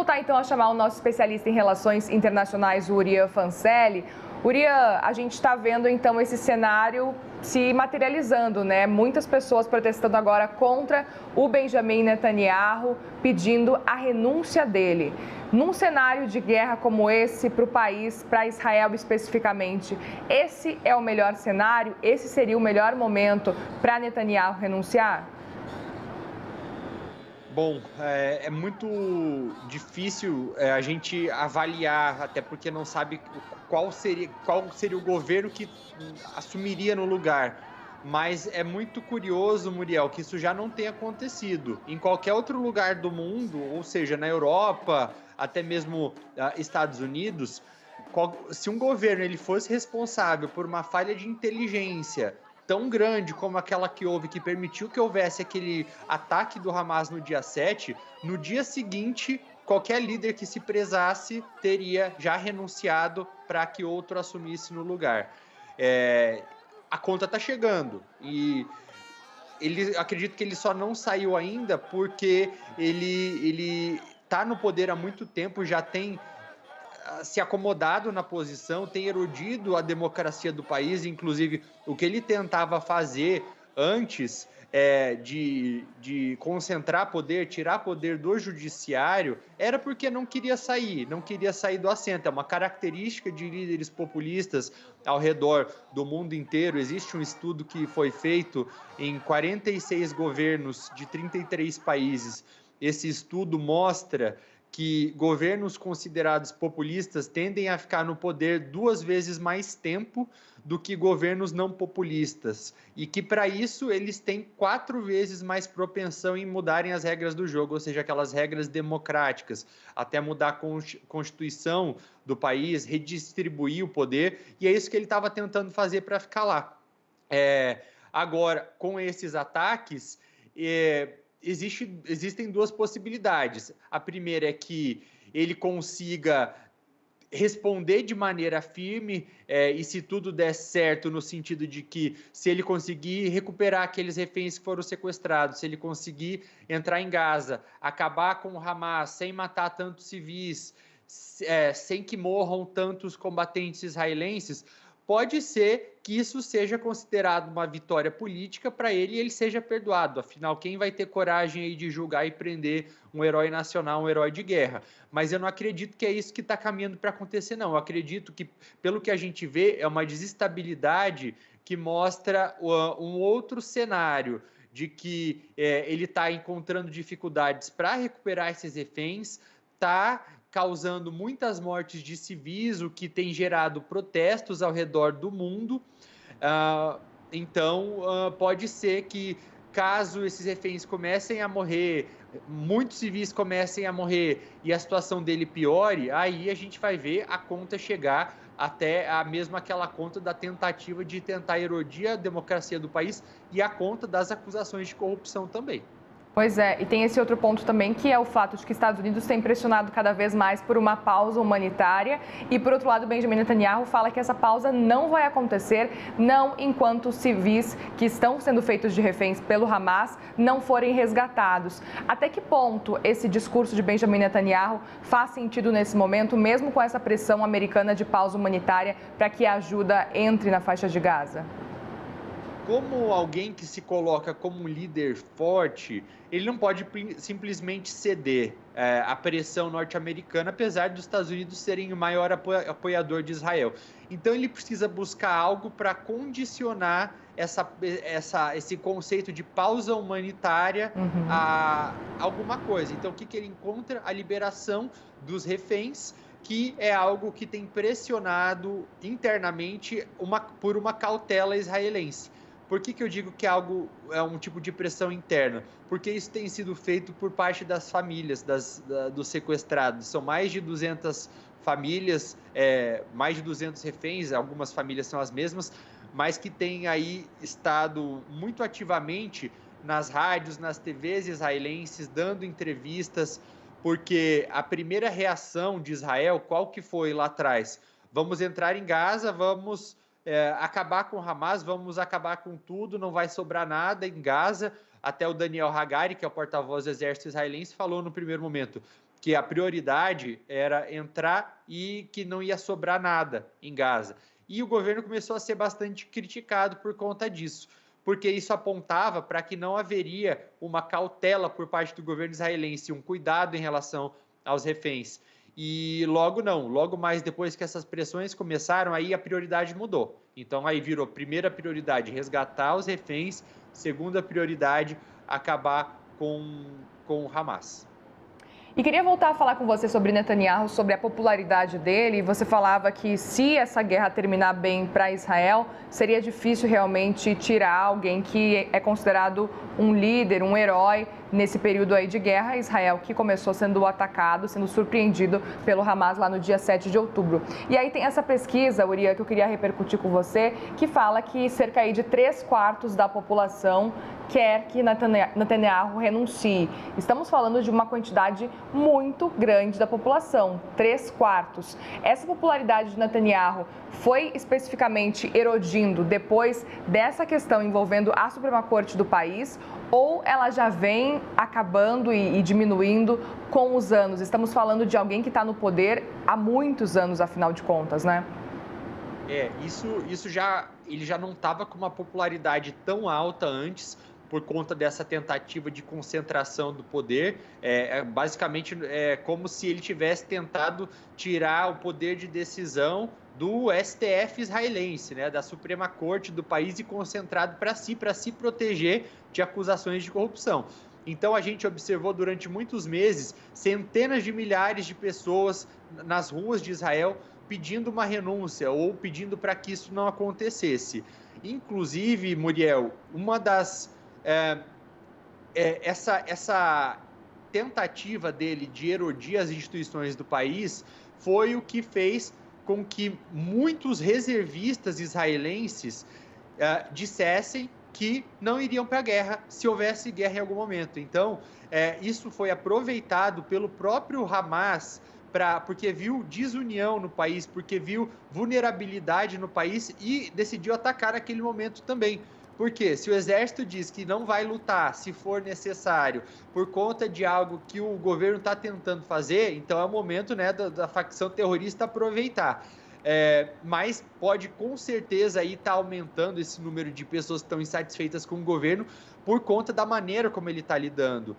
voltar então a chamar o nosso especialista em relações internacionais, o Urian Fancelli. Urian, a gente está vendo então esse cenário se materializando, né? Muitas pessoas protestando agora contra o Benjamin Netanyahu, pedindo a renúncia dele. Num cenário de guerra como esse para o país, para Israel especificamente, esse é o melhor cenário? Esse seria o melhor momento para Netanyahu renunciar? Bom, é muito difícil a gente avaliar, até porque não sabe qual seria o governo que assumiria no lugar. Mas é muito curioso, Muriel, que isso já não tenha acontecido. Em qualquer outro lugar do mundo, ou seja, na Europa, até mesmo Estados Unidos, se um governo ele fosse responsável por uma falha de inteligência tão grande como aquela que houve, que permitiu que houvesse aquele ataque do Hamas no dia 7, no dia seguinte, qualquer líder que se prezasse teria já renunciado para que outro assumisse no lugar. A conta está chegando e acredito que ele só não saiu ainda porque ele está no poder há muito tempo, já tem se acomodado na posição, tem erodido a democracia do país, inclusive o que ele tentava fazer antes de concentrar poder, tirar poder do judiciário, era porque não queria sair do assento. É uma característica de líderes populistas ao redor do mundo inteiro. Existe um estudo que foi feito em 46 governos de 33 países. Esse estudo mostra que governos considerados populistas tendem a ficar no poder 2 vezes mais tempo do que governos não populistas, e que para isso eles têm 4 vezes mais propensão em mudarem as regras do jogo, ou seja, aquelas regras democráticas, até mudar a constituição do país, redistribuir o poder, e é isso que ele estava tentando fazer para ficar lá. Agora, com esses ataques, existem duas possibilidades. A primeira é que ele consiga responder de maneira firme e se tudo der certo, no sentido de que se ele conseguir recuperar aqueles reféns que foram sequestrados, se ele conseguir entrar em Gaza, acabar com o Hamas sem matar tantos civis, sem que morram tantos combatentes israelenses, pode ser que isso seja considerado uma vitória política para ele e ele seja perdoado. Afinal, quem vai ter coragem aí de julgar e prender um herói nacional, um herói de guerra? Mas eu não acredito que é isso que está caminhando para acontecer, não. Eu acredito que, pelo que a gente vê, é uma desestabilidade que mostra um outro cenário de que ele está encontrando dificuldades para recuperar esses reféns, está causando muitas mortes de civis, o que tem gerado protestos ao redor do mundo. Então, pode ser que, caso esses reféns comecem a morrer, muitos civis comecem a morrer e a situação dele piore, aí a gente vai ver a conta chegar até mesmo aquela conta da tentativa de tentar erodir a democracia do país e a conta das acusações de corrupção também. Pois é, e tem esse outro ponto também, que é o fato de que os Estados Unidos têm pressionado cada vez mais por uma pausa humanitária e, por outro lado, Benjamin Netanyahu fala que essa pausa não vai acontecer, não enquanto os civis que estão sendo feitos de reféns pelo Hamas não forem resgatados. Até que ponto esse discurso de Benjamin Netanyahu faz sentido nesse momento, mesmo com essa pressão americana de pausa humanitária para que a ajuda entre na faixa de Gaza? Como alguém que se coloca como um líder forte, ele não pode simplesmente ceder à pressão norte-americana, apesar dos Estados Unidos serem o maior apoiador de Israel. Então ele precisa buscar algo para condicionar esse conceito de pausa humanitária a alguma coisa. Então o que ele encontra? A liberação dos reféns, que é algo que tem pressionado internamente por uma cautela israelense. Por que eu digo que é um tipo de pressão interna? Porque isso tem sido feito por parte das famílias dos sequestrados. São mais de 200 famílias, mais de 200 reféns, algumas famílias são as mesmas, mas que têm aí estado muito ativamente nas rádios, nas TVs israelenses, dando entrevistas, porque a primeira reação de Israel, qual que foi lá atrás? Vamos entrar em Gaza, vamos acabar com o Hamas, vamos acabar com tudo, não vai sobrar nada em Gaza. Até o Daniel Hagari, que é o porta-voz do exército israelense, falou no primeiro momento porque a prioridade era entrar e que não ia sobrar nada em Gaza. E o governo começou a ser bastante criticado por conta disso, porque isso apontava para que não haveria uma cautela por parte do governo israelense, um cuidado em relação aos reféns. E logo não, logo mais depois que essas pressões começaram, aí a prioridade mudou. Então aí virou primeira prioridade resgatar os reféns, segunda prioridade acabar com o Hamas. E queria voltar a falar com você sobre Netanyahu, sobre a popularidade dele. Você falava que se essa guerra terminar bem para Israel, seria difícil realmente tirar alguém que é considerado um líder, um herói nesse período aí de guerra. Israel que começou sendo atacado, sendo surpreendido pelo Hamas lá no dia 7 de outubro. E aí tem essa pesquisa, Uria, que eu queria repercutir com você, que fala que cerca aí de 3/4 da população quer que Netanyahu renuncie. Estamos falando de uma quantidade muito grande da população, 3/4. Essa popularidade de Netanyahu foi especificamente erodindo depois dessa questão envolvendo a Suprema Corte do país, ou ela já vem acabando e diminuindo com os anos? Estamos falando de alguém que está no poder há muitos anos, afinal de contas, né? Isso ele já não estava com uma popularidade tão alta antes, por conta dessa tentativa de concentração do poder. Basicamente é como se ele tivesse tentado tirar o poder de decisão do STF israelense, né, da Suprema Corte do país, e concentrado para se proteger de acusações de corrupção. Então a gente observou durante muitos meses centenas de milhares de pessoas nas ruas de Israel pedindo uma renúncia ou pedindo para que isso não acontecesse. Inclusive, Muriel, uma das essa tentativa dele de erodir as instituições do país foi o que fez com que muitos reservistas israelenses dissessem que não iriam para a guerra se houvesse guerra em algum momento. Então, isso foi aproveitado pelo próprio Hamas, porque viu desunião no país, porque viu vulnerabilidade no país e decidiu atacar naquele momento também. Porque se o exército diz que não vai lutar se for necessário por conta de algo que o governo está tentando fazer, então é o momento, né, da facção terrorista aproveitar. Mas pode com certeza estar aumentando esse número de pessoas que estão insatisfeitas com o governo por conta da maneira como ele está lidando.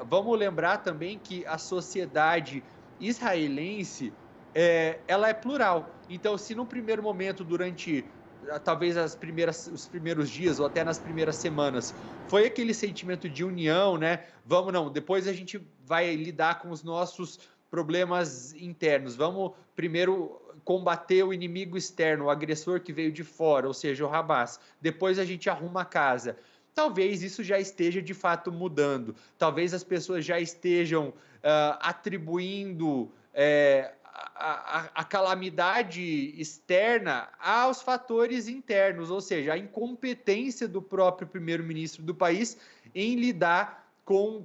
Vamos lembrar também que a sociedade israelense ela é plural. Então, se no primeiro momento, durante talvez os primeiros dias ou até nas primeiras semanas, foi aquele sentimento de união, né? Depois a gente vai lidar com os nossos problemas internos. Vamos primeiro combater o inimigo externo, o agressor que veio de fora, ou seja, o Hamas. Depois a gente arruma a casa. Talvez isso já esteja de fato mudando. Talvez as pessoas já estejam atribuindo a calamidade externa aos fatores internos, ou seja, a incompetência do próprio primeiro-ministro do país em lidar com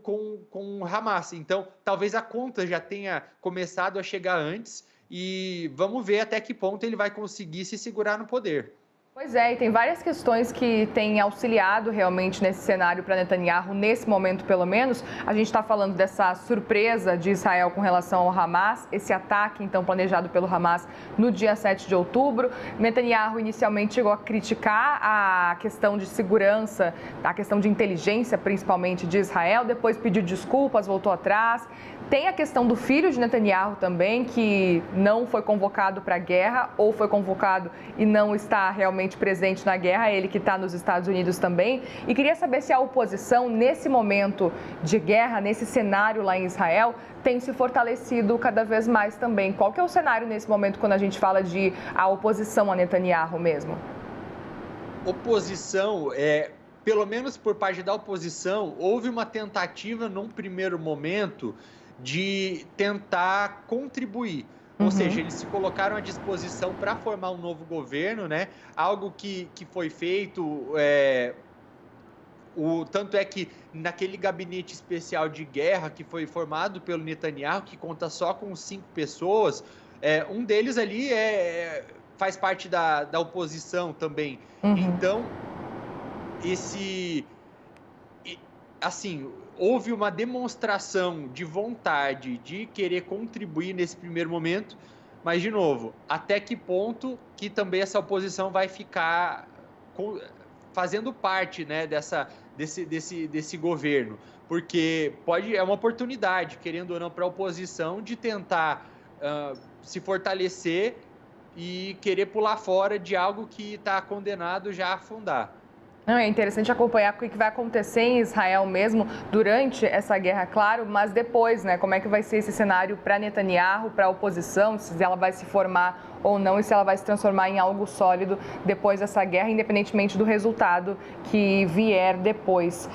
o Hamas. Então, talvez a conta já tenha começado a chegar antes e vamos ver até que ponto ele vai conseguir se segurar no poder. Pois é, e tem várias questões que têm auxiliado realmente nesse cenário para Netanyahu, nesse momento pelo menos. A gente está falando dessa surpresa de Israel com relação ao Hamas, esse ataque então planejado pelo Hamas no dia 7 de outubro. Netanyahu inicialmente chegou a criticar a questão de segurança, a questão de inteligência principalmente de Israel, depois pediu desculpas, voltou atrás. Tem a questão do filho de Netanyahu também, que não foi convocado para a guerra ou foi convocado e não está realmente presente na guerra, ele que está nos Estados Unidos também. E queria saber se a oposição, nesse momento de guerra, nesse cenário lá em Israel, tem se fortalecido cada vez mais também. Qual que é o cenário nesse momento quando a gente fala de a oposição a Netanyahu mesmo? Oposição, pelo menos por parte da oposição, houve uma tentativa num primeiro momento de tentar contribuir. Ou seja, eles se colocaram à disposição para formar um novo governo, né? Algo que foi feito, tanto é que naquele gabinete especial de guerra que foi formado pelo Netanyahu, que conta só com 5 pessoas, um deles ali faz parte da oposição também. Então, assim, houve uma demonstração de vontade de querer contribuir nesse primeiro momento, mas, de novo, até que ponto que também essa oposição vai ficar fazendo parte, né, desse governo? Porque é uma oportunidade, querendo ou não, para a oposição de tentar se fortalecer e querer pular fora de algo que está condenado já a afundar. Não, é interessante acompanhar o que vai acontecer em Israel mesmo durante essa guerra, claro, mas depois, né? Como é que vai ser esse cenário para Netanyahu, para a oposição, se ela vai se formar ou não e se ela vai se transformar em algo sólido depois dessa guerra, independentemente do resultado que vier depois.